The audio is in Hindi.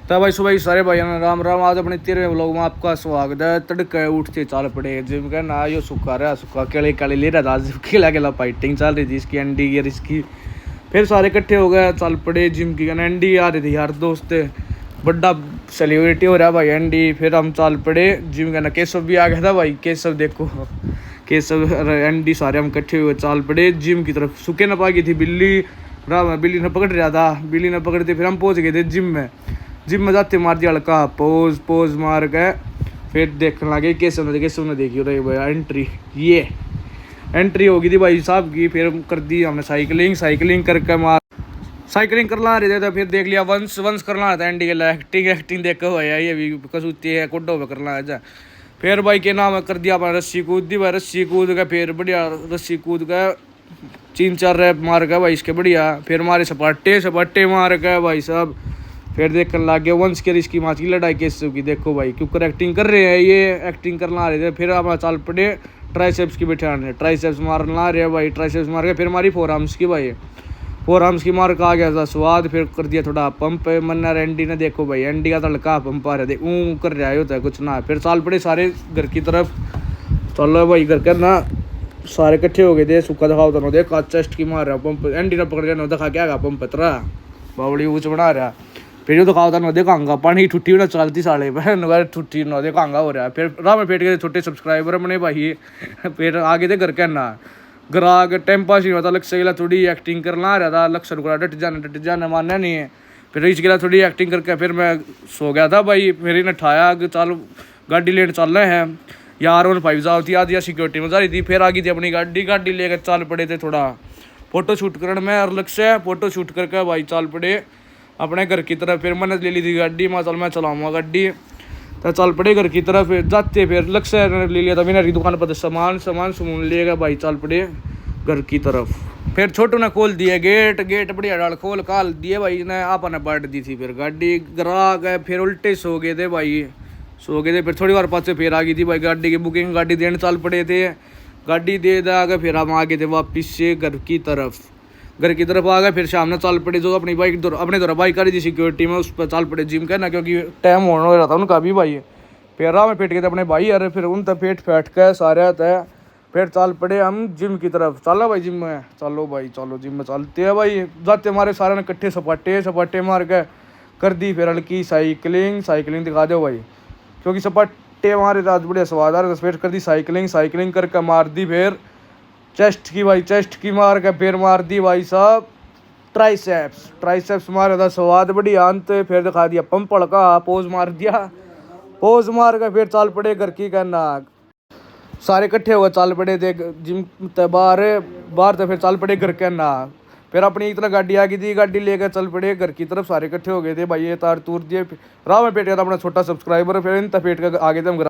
तो भाई सुबह सारे भाइयों ने राम राम। आज अपने 13वें व्लॉग में आपका स्वागत है। तड़के उठते चल पड़े जिम का ना, यो सुखा रहा सुखा केले काले ले रहा था। आज खेला खेला फाइटिंग चल रही थी इसकी, एंडी की इसकी। फिर सारे इकट्ठे हो गए, चल पड़े जिम की। एंडी आ रही थी यार दोस्त, बड़ा सेलिब्रिटी हो रहा भाई एंडी। फिर हम चल पड़े जिम का ना। केशव भी आ गया था भाई, केशव देखो, केशव एंडी सारे हम इकट्ठे हुए चल पड़े जिम की तरफ। सुखे न पा गई थी बिल्ली, बिल्ली ने पकड़ रहा था, बिल्ली ने पकड़ते फिर हम पहुंच गए थे जिम में। जिम में जाते मार दिया हल्का पोज मार के। फिर देखने लगे केशव ने देखी रही भाई एंट्री, ये एंट्री हो गई थी भाई साहब की। फिर कर दी हमने साइकिलिंग करके मार साइकिलिंग करना रहे थे। तो फिर देख लिया वंश करना था एंडी के लिए। एक्टिंग देख के भाई ये भी कसूती है कुड्डो पे करना है। फिर भाई के नाम कर दिया अपना रस्सी कूद दी भाई। रस्सी कूद के फिर बढ़िया रस्सी कूद के 3-4 रैप मार के भाई इसके बढ़िया। फिर हमारे सपाटे मार के भाई साहब। फिर देखने लग गया वंश के इसकी माँ की लड़ाई केशव की। देखो भाई क्योंकि एक्टिंग कर रहे हैं, ये एक्टिंग करना आ रहे थे। फिर हम चल पड़े ट्राइसेप्स की बैठाने, ट्राइसेप्स मारना रहे भाई। ट्राइसेप्स मार के फिर हमारी फोर आर्म्स की भाई, फोर आर्म्स की मार का आ गया था स्वाद। फिर कर दिया थोड़ा पंप मन्ना एंडी ने। देखो भाई एंडी का तड़का पंप आ रहा थे, ऊँ कर रहा होता है कुछ ना। फिर चल पड़े सारे घर की तरफ। चलो भाई घर का ना सारे इकट्ठे हो गए थे। सूखा दिखाओ तो देखा चेस्ट की मार रहा पंप। एंडी ने पकड़ लिया, दिखा क्या पंप तरा बावड़ी ऊँच बना रहा। फिर तो खाओ था देखाऊंगा पानी ठुट्टी भी ना चलती साले पर ठुट्टी न देखाऊंगा हो रहा है। फिर राह में पेट के छोटे सब्सक्राइबर अपने भाई। फिर आगे थे घर के ना घर आगे टाइम पास नहीं होता। लक्ष्य के थोड़ी एक्टिंग करना आ रहा था। लक्ष्य को डट जाना मानना नहीं है। फिर इसके लिए थोड़ी एक्टिंग करके फिर मैं सो गया था भाई। फिर इन्हें उठाया कि चल गाड़ी लेने चल रहे हैं यार। 1-5 जाओ थी आधी सिक्योरिटी में जा रही थी। फिर आ गई थी अपनी गाड़ी लेकर चल पड़े थे थोड़ा फोटो शूट करने में। और लक्ष्य फोटो शूट करके भाई चल पड़े अपने घर की तरफ। फिर मैंने ले ली थी गाड़ी, मैं चलाऊँगा गाड़ी। तो चल पड़े घर की तरफ जाते। फिर लक्ष्य ने ले लिया था विनर की दुकान पर सामान लेगा भाई। चल पड़े घर की तरफ। फिर छोटू ने खोल दिया गेट बढ़िया डाल खोल काल दिए भाई ने। आपने बांट दी थी फिर गाड़ी गिरा गए। फिर उल्टे सो गए थे भाई, फिर थोड़ी बार पास फिर आ गई थी भाई गाड़ी की बुकिंग। गाड़ी देने चल पड़े थे, गाड़ी दे आगे। फिर हम आ गए थे वापिस से घर की तरफ आ गए। फिर शाम में चल पड़े जो अपनी बाइक अपने द्वारा बाइक आ रही थी सिक्योरिटी में, उस पर चल पड़े जिम का ना, क्योंकि टाइम होने हो रहा था उनका भी भाई। फिर राह में पेट गए थे अपने भाई यार। फिर उन तक पेट फैट के सारे थे। फिर चल पड़े हम जिम की तरफ। चलो भाई जिम में, चलो भाई चलो जिम में चलते हैं भाई। जाते हमारे सारे ने इकट्ठे सपाटे मार के कर दी। फिर हल्की साइकिलिंग दिखा दो भाई, क्योंकि सपाटे हमारे आज बढ़िया स्वाद आ रहा था। फिर कर दी साइकिलिंग करके मार दी। फिर चेस्ट की मार के फिर मार दी भाई साहब ट्राइसेप्स मारा था स्वाद बढ़िया अंत। फिर दिखा दिया पंप का पोज मार दिया। पोज मार के फिर चल पड़े घर की करना। सारे इकट्ठे हो गए चल पड़े थे जिम बाहर तो फिर चल पड़े घर के ना। फिर अपनी एक तरह गाड़ी आ गई थी, गाड़ी लेकर चल पड़े घर की तरफ। सारे इकट्ठे हो गए थे भाई, ये तार तूर दिए। राह में पेट गया था अपना छोटा सब्सक्राइबर। फिर इन पेट के आगे थे हम।